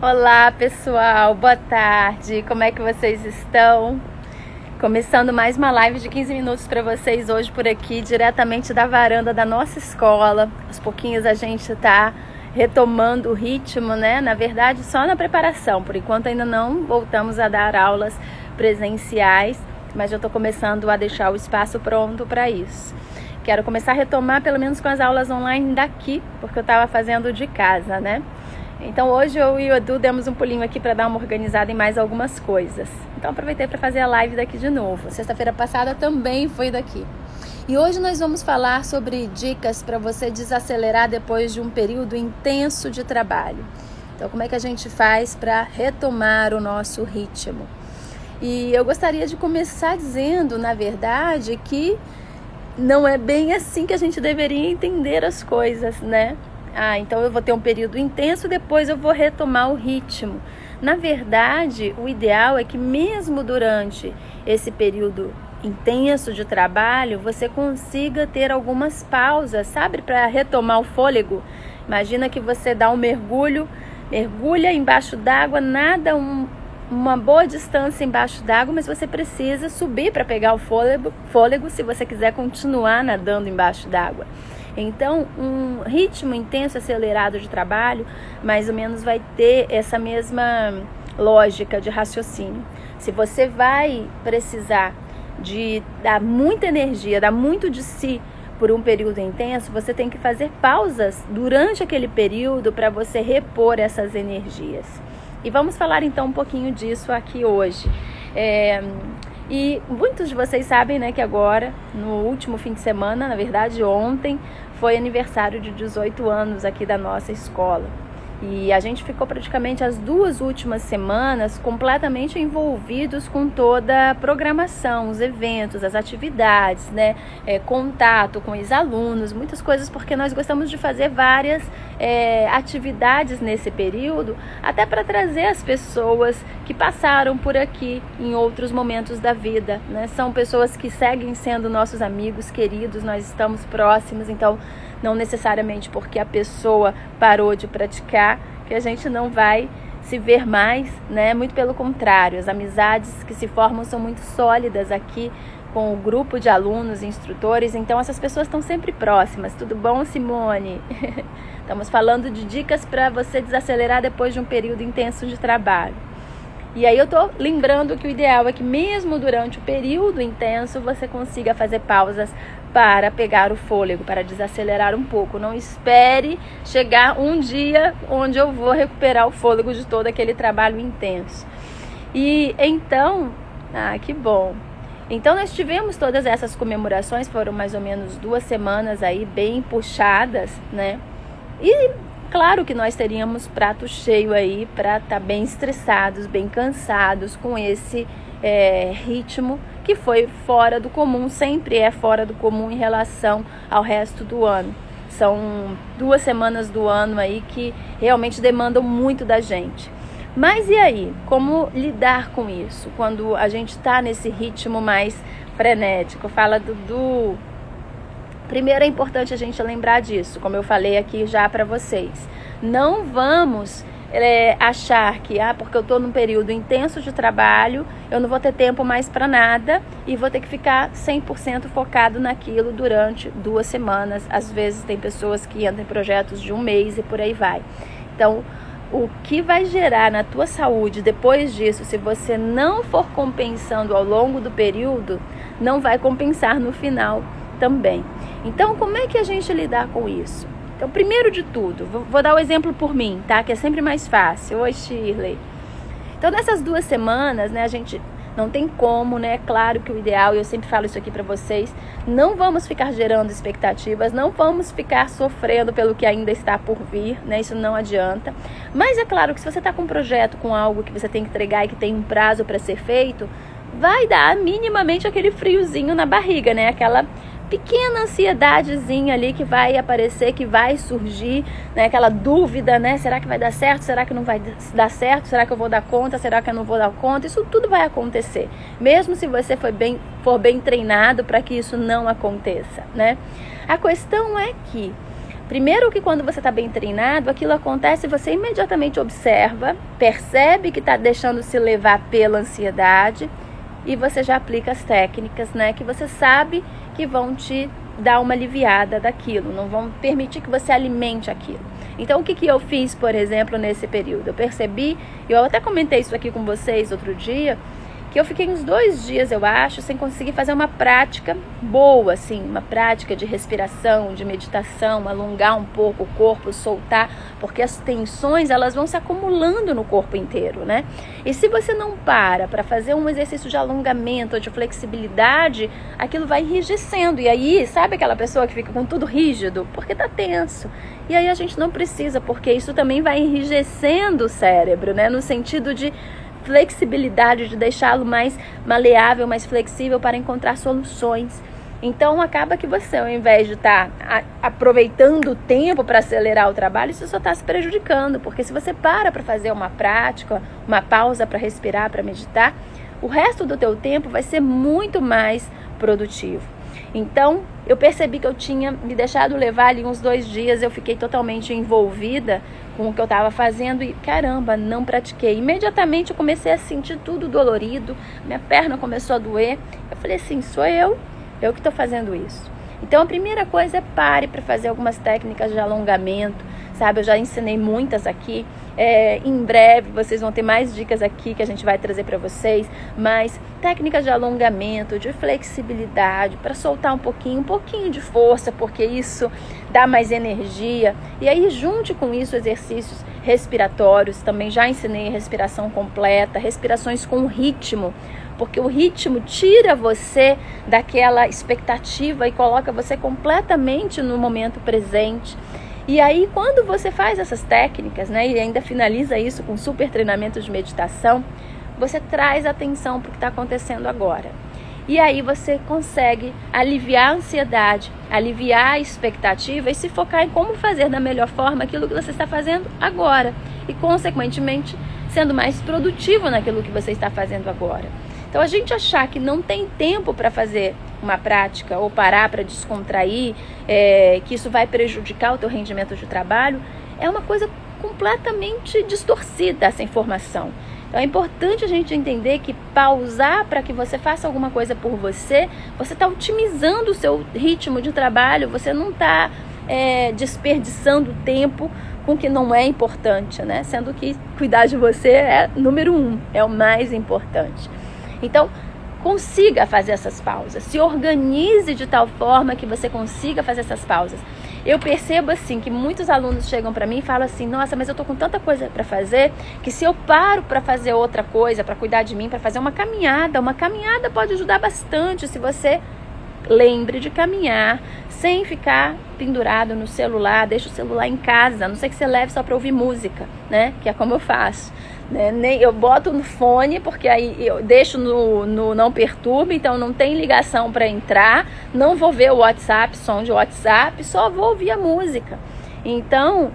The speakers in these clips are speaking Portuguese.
Olá pessoal, boa tarde, como é que vocês estão? Começando mais uma live de 15 minutos para vocês hoje por aqui, diretamente da varanda da nossa escola. Aos pouquinhos a gente está retomando o ritmo, né? Na verdade, só na preparação, por enquanto ainda não voltamos a dar aulas presenciais, mas já estou começando a deixar o espaço pronto para isso. Quero começar a retomar pelo menos com as aulas online daqui, porque eu estava fazendo de casa, né? Então hoje eu e o Edu demos um pulinho aqui para dar uma organizada em mais algumas coisas. Então aproveitei para fazer a live daqui de novo. Sexta-feira passada também foi daqui. E hoje nós vamos falar sobre dicas para você desacelerar depois de um período intenso de trabalho. Então como é que a gente faz para retomar o nosso ritmo? E eu gostaria de começar dizendo, na verdade, que não é bem assim que a gente deveria entender as coisas, né? Então eu vou ter um período intenso, depois eu vou retomar o ritmo. Na verdade, o ideal é que mesmo durante esse período intenso de trabalho, você consiga ter algumas pausas, sabe? Para retomar o fôlego. Imagina que você dá um mergulha embaixo d'água, nada uma boa distância embaixo d'água, mas você precisa subir para pegar o fôlego se você quiser continuar nadando embaixo d'água. Então, um ritmo intenso, acelerado de trabalho, mais ou menos vai ter essa mesma lógica de raciocínio. Se você vai precisar de dar muita energia, dar muito de si por um período intenso, você tem que fazer pausas durante aquele período para você repor essas energias. E vamos falar então um pouquinho disso aqui hoje. E muitos de vocês sabem, né, que agora, no último fim de semana, na verdade ontem, foi aniversário de 18 anos aqui da nossa escola. E a gente ficou praticamente as 2 últimas semanas completamente envolvidos com toda a programação, os eventos, as atividades, né? Contato com os alunos, muitas coisas, porque nós gostamos de fazer várias atividades nesse período, até para trazer as pessoas que passaram por aqui em outros momentos da vida, né? São pessoas que seguem sendo nossos amigos queridos, nós estamos próximos, então não necessariamente porque a pessoa parou de praticar que a gente não vai se ver mais, né? Muito pelo contrário, as amizades que se formam são muito sólidas aqui com o grupo de alunos e instrutores, então essas pessoas estão sempre próximas. Tudo bom, Simone? Estamos falando de dicas para você desacelerar depois de um período intenso de trabalho. E aí eu tô lembrando que o ideal é que mesmo durante o período intenso você consiga fazer pausas para pegar o fôlego, para desacelerar um pouco. Não espere chegar um dia onde eu vou recuperar o fôlego de todo aquele trabalho intenso. E então, que bom. Então nós tivemos todas essas comemorações, foram mais ou menos 2 semanas aí bem puxadas, né? E claro que nós teríamos prato cheio aí para estar bem estressados, bem cansados com esse ritmo que foi fora do comum, sempre é fora do comum em relação ao resto do ano. São 2 semanas do ano aí que realmente demandam muito da gente. Mas e aí, como lidar com isso quando a gente está nesse ritmo mais frenético? Fala do... Primeiro é importante a gente lembrar disso, como eu falei aqui já para vocês. Não vamos achar que porque eu estou num período intenso de trabalho, eu não vou ter tempo mais para nada e vou ter que ficar 100% focado naquilo durante 2 semanas. Às vezes tem pessoas que entram em projetos de 1 mês e por aí vai. Então, o que vai gerar na tua saúde depois disso, se você não for compensando ao longo do período, não vai compensar no final também. Então, como é que a gente lidar com isso? Então, primeiro de tudo, vou dar o exemplo por mim, tá? Que é sempre mais fácil. Oi, Shirley. Então, nessas 2 semanas, né, a gente não tem como, né? Claro que o ideal, e eu sempre falo isso aqui para vocês, não vamos ficar gerando expectativas, não vamos ficar sofrendo pelo que ainda está por vir, né? Isso não adianta. Mas é claro que se você está com um projeto, com algo que você tem que entregar e que tem um prazo para ser feito, vai dar minimamente aquele friozinho na barriga, né? Aquela pequena ansiedadezinha ali que vai aparecer, que vai surgir, né? Aquela dúvida, né? Será que vai dar certo? Será que não vai dar certo? Será que eu vou dar conta? Será que eu não vou dar conta? Isso tudo vai acontecer, mesmo se você for bem treinado para que isso não aconteça, né? A questão é que Primeiro que quando você está bem treinado, aquilo acontece, você imediatamente observa, percebe que está deixando se levar pela ansiedade e você já aplica as técnicas, né, que você sabe que vão te dar uma aliviada daquilo, não vão permitir que você alimente aquilo. Então, o que eu fiz, por exemplo, nesse período? Eu percebi, eu até comentei isso aqui com vocês outro dia, que eu fiquei uns 2 dias, eu acho, sem conseguir fazer uma prática boa, assim, uma prática de respiração, de meditação, alongar um pouco o corpo, soltar, porque as tensões, elas vão se acumulando no corpo inteiro, né? E se você não para fazer um exercício de alongamento ou de flexibilidade, aquilo vai enrijecendo. E aí, sabe aquela pessoa que fica com tudo rígido? Porque tá tenso. E aí a gente não precisa, porque isso também vai enrijecendo o cérebro, né? No sentido de flexibilidade, de deixá-lo mais maleável, mais flexível para encontrar soluções. Então acaba que você, ao invés de estar aproveitando o tempo para acelerar o trabalho, isso só está se prejudicando, porque se você para fazer uma prática, uma pausa para respirar, para meditar, o resto do teu tempo vai ser muito mais produtivo. Então, eu percebi que eu tinha me deixado levar ali uns 2 dias, eu fiquei totalmente envolvida com o que eu estava fazendo e, caramba, não pratiquei. Imediatamente eu comecei a sentir tudo dolorido, minha perna começou a doer. Eu falei assim, sou eu que estou fazendo isso. Então, a primeira coisa é pare para fazer algumas técnicas de alongamento, sabe? Eu já ensinei muitas aqui. Em breve vocês vão ter mais dicas aqui que a gente vai trazer para vocês, mas técnicas de alongamento, de flexibilidade, para soltar um pouquinho de força, porque isso dá mais energia. E aí junte com isso exercícios respiratórios, também já ensinei respiração completa, respirações com ritmo, porque o ritmo tira você daquela expectativa e coloca você completamente no momento presente. E aí, quando você faz essas técnicas, né, e ainda finaliza isso com super treinamento de meditação, você traz atenção para o que está acontecendo agora. E aí você consegue aliviar a ansiedade, aliviar a expectativa e se focar em como fazer da melhor forma aquilo que você está fazendo agora. E, consequentemente, sendo mais produtivo naquilo que você está fazendo agora. Então, a gente achar que não tem tempo para fazer uma prática ou parar para descontrair, que isso vai prejudicar o teu rendimento de trabalho, é uma coisa completamente distorcida, essa informação. Então, é importante a gente entender que pausar para que você faça alguma coisa por você, você está otimizando o seu ritmo de trabalho, você não está desperdiçando tempo com o que não é importante, né? Sendo que cuidar de você é número 1, é o mais importante. Então, consiga fazer essas pausas, se organize de tal forma que você consiga fazer essas pausas. Eu percebo assim que muitos alunos chegam para mim e falam assim, nossa, mas eu tô com tanta coisa para fazer, que se eu paro para fazer outra coisa, para cuidar de mim, para fazer uma caminhada pode ajudar bastante se você lembre de caminhar sem ficar pendurado no celular, deixa o celular em casa, a não ser que você leve só para ouvir música, né? Que é como eu faço. Né? Eu boto no fone, porque aí eu deixo no não perturbe, então não tem ligação para entrar, não vou ver o WhatsApp, som de WhatsApp, só vou ouvir a música. Então,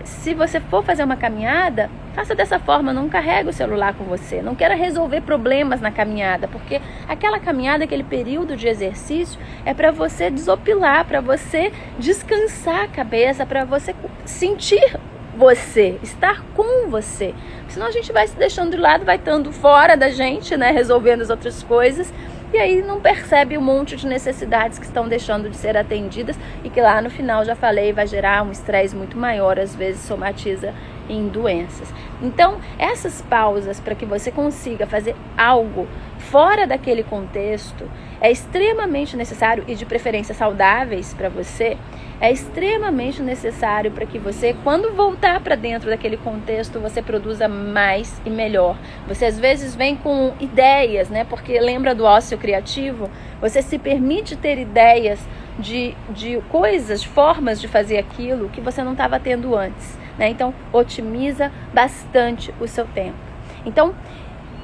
se você for fazer uma caminhada, faça dessa forma, não carregue o celular com você, não queira resolver problemas na caminhada, porque aquela caminhada, aquele período de exercício é para você desopilar, para você descansar a cabeça, para você sentir você, estar com você. Senão a gente vai se deixando de lado, vai estando fora da gente, né, resolvendo as outras coisas, e aí não percebe um monte de necessidades que estão deixando de ser atendidas e que lá no final, já falei, vai gerar um estresse muito maior, às vezes somatiza em doenças. Então, essas pausas para que você consiga fazer algo fora daquele contexto é extremamente necessário, e de preferência saudáveis para você, é extremamente necessário para que você, quando voltar para dentro daquele contexto, você produza mais e melhor. Você às vezes vem com ideias, né? Porque lembra do ócio criativo? Você se permite ter ideias de coisas, de formas de fazer aquilo que você não estava tendo antes, né? Então, otimiza bastante o seu tempo. Então,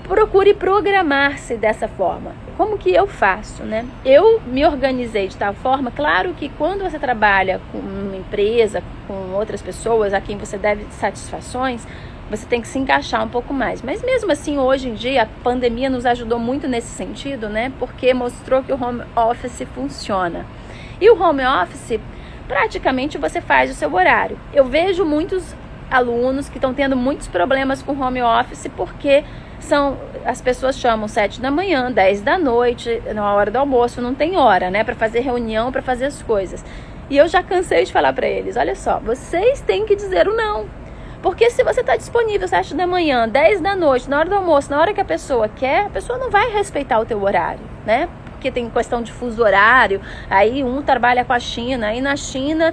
procure programar-se dessa forma. Como que eu faço, né? Eu me organizei de tal forma, claro que quando você trabalha com uma empresa, com outras pessoas a quem você deve satisfações, você tem que se encaixar um pouco mais. Mas mesmo assim, hoje em dia, a pandemia nos ajudou muito nesse sentido, né? Porque mostrou que o home office funciona. E o home office praticamente você faz o seu horário. Eu vejo muitos alunos que estão tendo muitos problemas com home office porque as pessoas chamam 7 da manhã, 10 da noite, na hora do almoço, não tem hora, né, para fazer reunião, para fazer as coisas. E eu já cansei de falar para eles, olha só, vocês têm que dizer o não. Porque se você está disponível 7 da manhã, 10 da noite, na hora do almoço, na hora que a pessoa quer, a pessoa não vai respeitar o teu horário, né? Porque tem questão de fuso horário, aí um trabalha com a China, aí na China,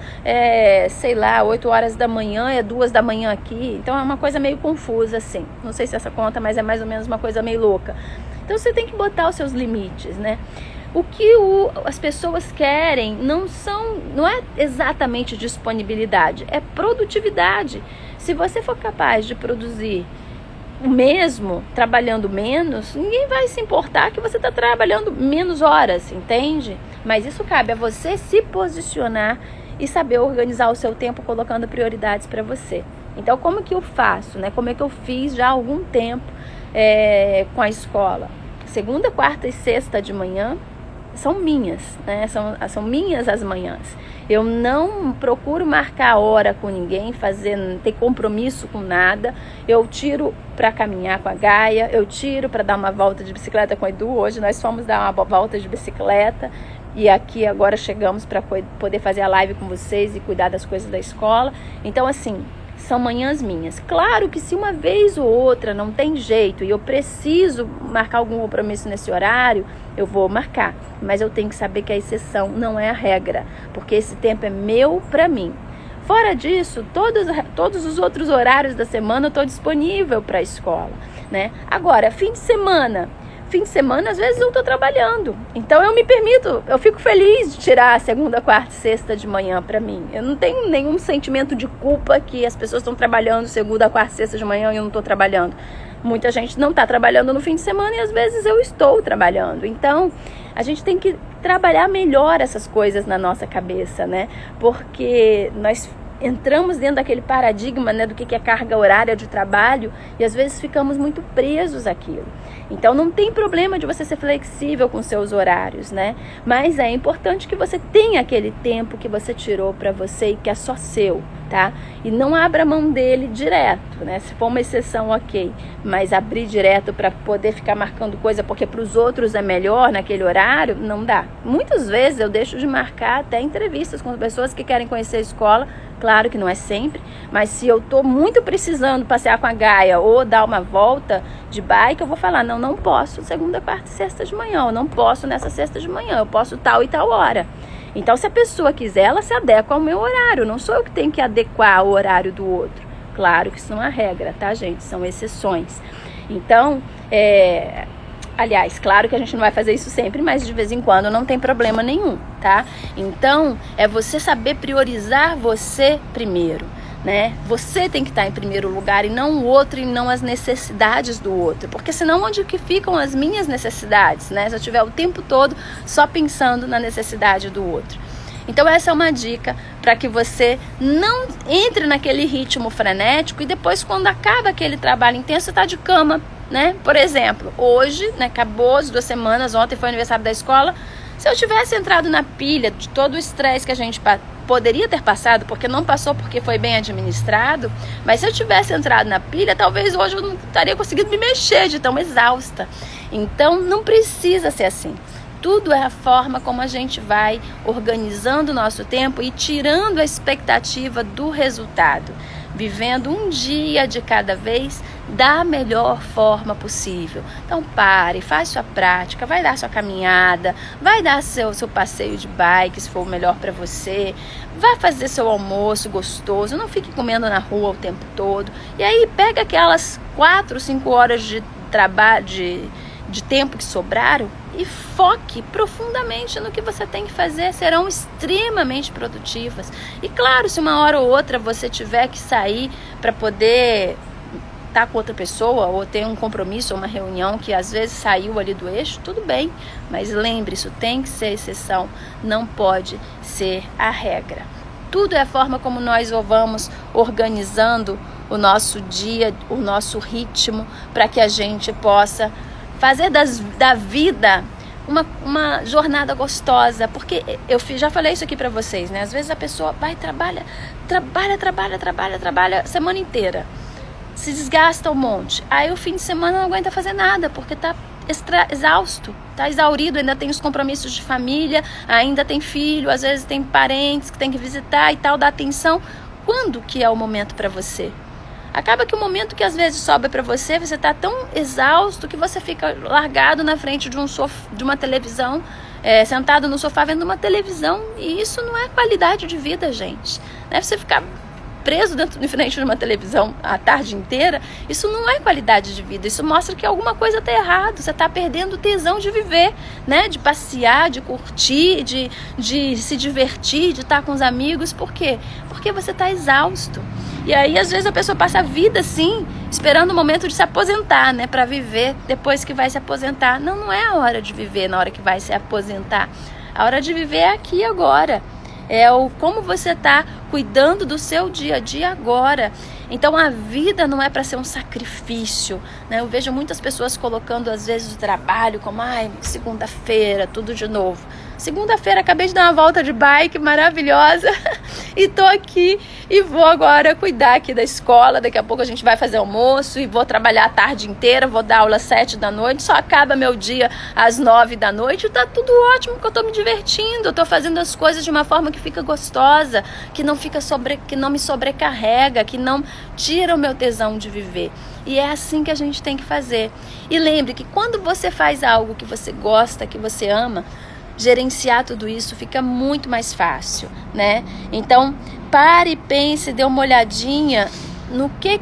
8 horas da manhã, 2 da manhã aqui, então é uma coisa meio confusa, assim. Não sei se essa conta, mas é mais ou menos uma coisa meio louca. Então você tem que botar os seus limites, né? O que as pessoas querem não é exatamente disponibilidade, é produtividade. Se você for capaz de produzir o mesmo, trabalhando menos, ninguém vai se importar que você está trabalhando menos horas, entende? Mas isso cabe a você se posicionar e saber organizar o seu tempo colocando prioridades para você. Então, como que eu faço, né? Como é que eu fiz já há algum tempo com a escola? Segunda, quarta e sexta de manhã são minhas, né? São minhas as manhãs. Eu não procuro marcar hora com ninguém, não ter compromisso com nada. Eu tiro para caminhar com a Gaia, eu tiro para dar uma volta de bicicleta com o Edu. Hoje nós fomos dar uma volta de bicicleta e aqui agora chegamos para poder fazer a live com vocês e cuidar das coisas da escola. Então, assim, são manhãs minhas. Claro que se uma vez ou outra não tem jeito e eu preciso marcar algum compromisso nesse horário, eu vou marcar. Mas eu tenho que saber que a exceção não é a regra, porque esse tempo é meu para mim. Fora disso, todos os outros horários da semana eu estou disponível para a escola, né? Agora, fim de semana, às vezes eu estou trabalhando. Então eu me permito, eu fico feliz de tirar a segunda, quarta e sexta de manhã para mim. Eu não tenho nenhum sentimento de culpa que as pessoas estão trabalhando segunda, quarta e sexta de manhã e eu não estou trabalhando. Muita gente não está trabalhando no fim de semana e às vezes eu estou trabalhando. Então a gente tem que trabalhar melhor essas coisas na nossa cabeça, né? Porque nós entramos dentro daquele paradigma, né, do que é carga horária de trabalho e às vezes ficamos muito presos àquilo. Então não tem problema de você ser flexível com seus horários, né? Mas é importante que você tenha aquele tempo que você tirou para você e que é só seu, tá? E não abra mão dele direto, né? Se for uma exceção, ok. Mas abrir direto para poder ficar marcando coisa porque para os outros é melhor naquele horário, não dá. Muitas vezes eu deixo de marcar até entrevistas com pessoas que querem conhecer a escola. Claro que não é sempre, mas se eu estou muito precisando passear com a Gaia ou dar uma volta de bike, eu vou falar, não posso segunda, quarta e sexta de manhã, eu não posso nessa sexta de manhã, eu posso tal e tal hora. Então, se a pessoa quiser, ela se adequa ao meu horário, não sou eu que tenho que adequar ao horário do outro. Claro que isso não é regra, tá, gente? São exceções. Então, aliás, claro que a gente não vai fazer isso sempre, mas de vez em quando não tem problema nenhum, tá? Então, é você saber priorizar você primeiro, né? Você tem que estar em primeiro lugar e não o outro e não as necessidades do outro. Porque senão onde que ficam as minhas necessidades, né? Se eu estiver o tempo todo só pensando na necessidade do outro. Então essa é uma dica para que você não entre naquele ritmo frenético e depois quando acaba aquele trabalho intenso, você está de cama, né? Por exemplo, hoje, né, acabou as 2 semanas, ontem foi o aniversário da escola. Se eu tivesse entrado na pilha de todo o estresse que a gente poderia ter passado, porque não passou porque foi bem administrado, mas se eu tivesse entrado na pilha, talvez hoje eu não estaria conseguindo me mexer de tão exausta. Então não precisa ser assim. Tudo é a forma como a gente vai organizando o nosso tempo e tirando a expectativa do resultado, vivendo um dia de cada vez da melhor forma possível. Então pare, faz sua prática, vai dar sua caminhada, vai dar seu passeio de bike, se for o melhor para você, vai fazer seu almoço gostoso, não fique comendo na rua o tempo todo. E aí pega aquelas 4, 5 horas de trabalho, de tempo que sobraram e foque profundamente no que você tem que fazer, serão extremamente produtivas. E claro, se uma hora ou outra você tiver que sair para poder estar com outra pessoa ou ter um compromisso ou uma reunião que às vezes saiu ali do eixo, tudo bem, mas lembre, isso tem que ser exceção, não pode ser a regra. Tudo é a forma como nós vamos organizando o nosso dia, o nosso ritmo, para que a gente possa fazer da vida uma jornada gostosa, porque eu já falei isso aqui pra vocês, né? Às vezes a pessoa vai, trabalha a semana inteira, se desgasta um monte, aí o fim de semana não aguenta fazer nada, porque tá exausto, tá exaurido, ainda tem os compromissos de família, ainda tem filho, às vezes tem parentes que tem que visitar e tal, dá atenção. Quando que é o momento pra você? Acaba que o momento que às vezes sobra para você tá tão exausto que você fica largado na frente de uma televisão, sentado no sofá vendo uma televisão, e isso não é qualidade de vida, gente. Né? Você ficar preso em frente de uma televisão a tarde inteira, isso não é qualidade de vida, isso mostra que alguma coisa está errado, você está perdendo o tesão de viver, né? De passear, de curtir, de se divertir, de estar com os amigos. Por quê? Porque você está exausto. E aí, às vezes, a pessoa passa a vida assim, esperando o momento de se aposentar, né? Para viver depois que vai se aposentar. Não, não é a hora de viver na hora que vai se aposentar. A hora de viver é aqui e agora. É como você está cuidando do seu dia a dia agora. Então a vida não é para ser um sacrifício, né? Eu vejo muitas pessoas colocando às vezes o trabalho como segunda-feira, tudo de novo. Segunda-feira acabei de dar uma volta de bike maravilhosa e tô aqui e vou agora cuidar aqui da escola. Daqui a pouco a gente vai fazer almoço e vou trabalhar a tarde inteira, vou dar aula às 7 da noite, só acaba meu dia às 9 da noite. Tá tudo ótimo, porque eu tô me divertindo, eu tô fazendo as coisas de uma forma que fica gostosa, que não me sobrecarrega, que não tira o meu tesão de viver. E é assim que a gente tem que fazer. E lembre que quando você faz algo que você gosta, que você ama, gerenciar tudo isso fica muito mais fácil, né? Então, pare e pense, dê uma olhadinha no que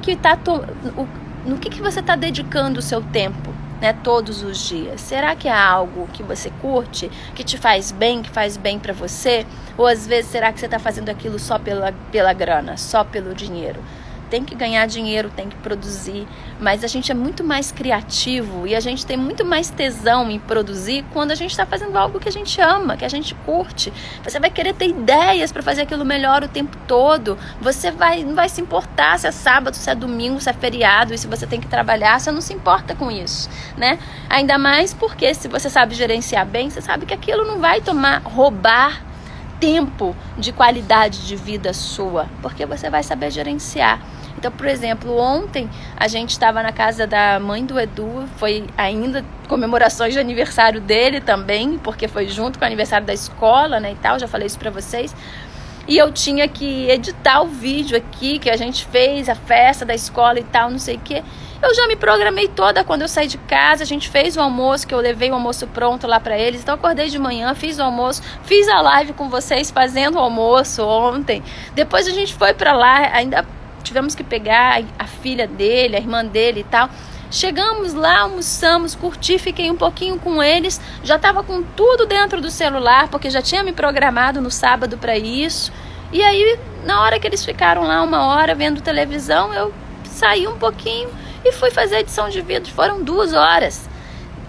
você está dedicando o seu tempo, né? Todos os dias. Será que é algo que você curte, que te faz bem, que faz bem para você? Ou às vezes será que você está fazendo aquilo só pela grana, só pelo dinheiro? Tem que ganhar dinheiro, tem que produzir, mas a gente é muito mais criativo e a gente tem muito mais tesão em produzir quando a gente está fazendo algo que a gente ama, que a gente curte. Você vai querer ter ideias para fazer aquilo melhor o tempo todo. Você não vai se importar se é sábado, se é domingo, se é feriado e se você tem que trabalhar, você não se importa com isso, né? Ainda mais porque se você sabe gerenciar bem, você sabe que aquilo não vai roubar tempo de qualidade de vida sua, porque você vai saber gerenciar. Então, por exemplo, ontem a gente estava na casa da mãe do Edu, foi ainda comemorações de aniversário dele também, porque foi junto com o aniversário da escola, né, e tal, já falei isso pra vocês. E eu tinha que editar o vídeo aqui, que a gente fez, a festa da escola e tal, não sei o quê. Eu já me programei toda quando eu saí de casa, a gente fez o almoço, que eu levei o almoço pronto lá pra eles. Então eu acordei de manhã, fiz o almoço, fiz a live com vocês fazendo o almoço ontem. Depois a gente foi pra lá, ainda tivemos que pegar a filha dele, a irmã dele e tal. Chegamos lá, almoçamos, curti, fiquei um pouquinho com eles. Já estava com tudo dentro do celular, porque já tinha me programado no sábado para isso. E aí, na hora que eles ficaram lá 1 hora vendo televisão, eu saí um pouquinho e fui fazer a edição de vídeo. Foram 2 horas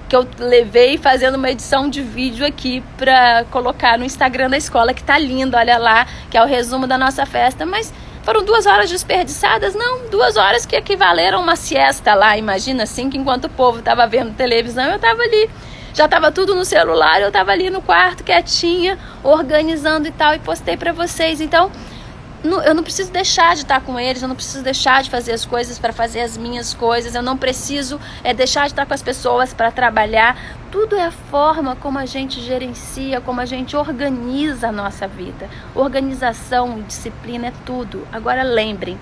que eu levei fazendo uma edição de vídeo aqui para colocar no Instagram da escola, que tá lindo, olha lá, que é o resumo da nossa festa. Mas foram 2 horas desperdiçadas? Não, 2 horas que equivaleram uma siesta lá, imagina assim, que enquanto o povo estava vendo televisão, eu estava ali. Já estava tudo no celular, eu estava ali no quarto, quietinha, organizando e tal, e postei para vocês. Então, eu não preciso deixar de estar com eles, eu não preciso deixar de fazer as coisas para fazer as minhas coisas, eu não preciso deixar de estar com as pessoas para trabalhar. Tudo é a forma como a gente gerencia, como a gente organiza a nossa vida. Organização e disciplina é tudo. Agora lembrem,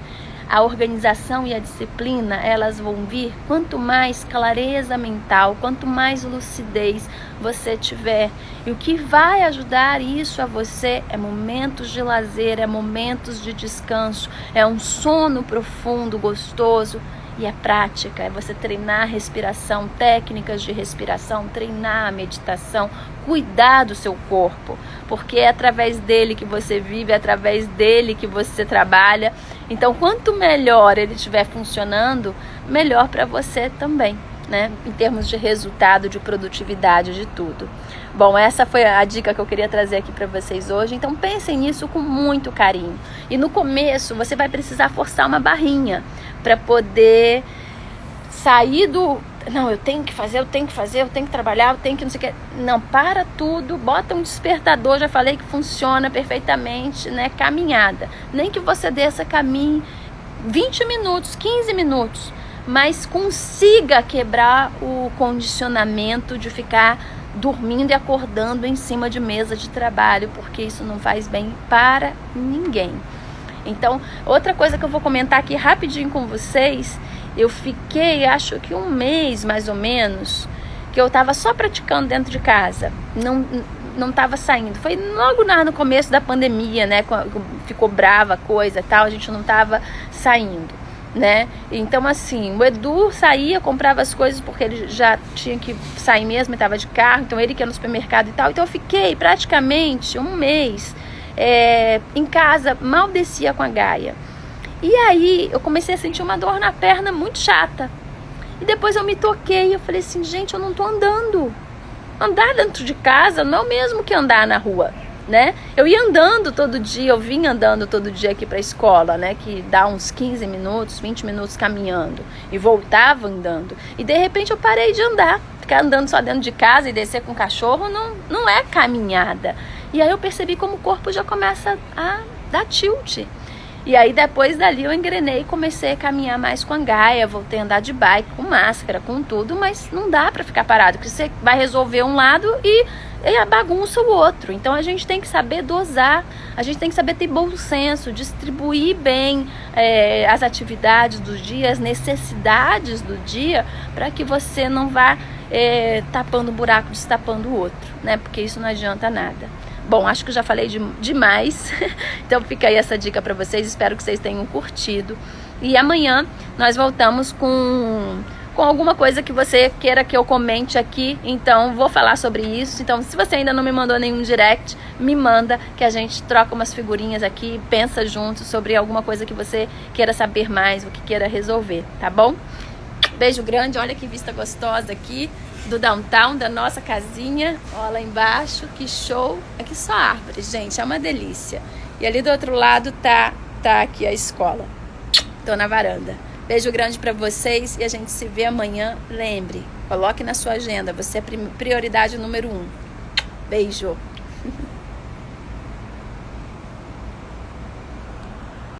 a organização e a disciplina, elas vão vir quanto mais clareza mental, quanto mais lucidez você tiver. E o que vai ajudar isso a você é momentos de lazer, é momentos de descanso, é um sono profundo, gostoso. E é prática, é você treinar a respiração, técnicas de respiração, treinar a meditação, cuidar do seu corpo, porque é através dele que você vive, é através dele que você trabalha. Então, quanto melhor ele estiver funcionando, melhor para você também, né? Em termos de resultado, de produtividade, de tudo. Bom, essa foi a dica que eu queria trazer aqui para vocês hoje. Então pensem nisso com muito carinho. E no começo você vai precisar forçar uma barrinha para poder sair não, eu tenho que fazer, eu tenho que trabalhar, eu tenho que não sei o que. Não, para tudo, bota um despertador, já falei que funciona perfeitamente, né? Caminhada. Nem que você desça, caminhe 20 minutos, 15 minutos, mas consiga quebrar o condicionamento de ficar dormindo e acordando em cima de mesa de trabalho, porque isso não faz bem para ninguém. Então, outra coisa que eu vou comentar aqui rapidinho com vocês, eu fiquei, acho que um mês mais ou menos, que eu tava só praticando dentro de casa, não tava saindo. Foi logo no começo da pandemia, né, ficou brava a coisa e tal, a gente não tava saindo, né? Então, assim, o Edu saía, comprava as coisas porque ele já tinha que sair mesmo, ele tava de carro, então ele que ia no supermercado e tal. Então eu fiquei praticamente um mês em casa, mal descia com a Gaia. E aí eu comecei a sentir uma dor na perna muito chata. E depois eu me toquei, eu falei assim, gente, eu não tô andando. Andar dentro de casa não é o mesmo que andar na rua, né? Eu ia andando todo dia, eu vinha andando todo dia aqui pra escola, né? Que dá uns 15 minutos, 20 minutos caminhando. E voltava andando. E de repente eu parei de andar. Ficar andando só dentro de casa e descer com o cachorro não é caminhada. E aí eu percebi como o corpo já começa a dar tilt. E aí depois dali eu engrenei e comecei a caminhar mais com a Gaia, voltei a andar de bike, com máscara, com tudo, mas não dá pra ficar parado, porque você vai resolver um lado e bagunça o outro. Então a gente tem que saber dosar, a gente tem que saber ter bom senso, distribuir bem as atividades do dia, as necessidades do dia, para que você não vá tapando um buraco, destapando o outro, né? Porque isso não adianta nada. Bom, acho que eu já falei demais, então fica aí essa dica para vocês, espero que vocês tenham curtido. E amanhã nós voltamos com alguma coisa que você queira que eu comente aqui, então vou falar sobre isso. Então, se você ainda não me mandou nenhum direct, me manda, que a gente troca umas figurinhas aqui, pensa junto sobre alguma coisa que você queira saber mais, o que queira resolver, tá bom? Beijo grande, olha que vista gostosa aqui do downtown, da nossa casinha, ó lá embaixo, que show. Aqui só árvores, gente, é uma delícia. E ali do outro lado tá aqui a escola. Tô na varanda. Beijo grande pra vocês e a gente se vê amanhã. Lembre, coloque na sua agenda, você é prioridade número 1. Beijo.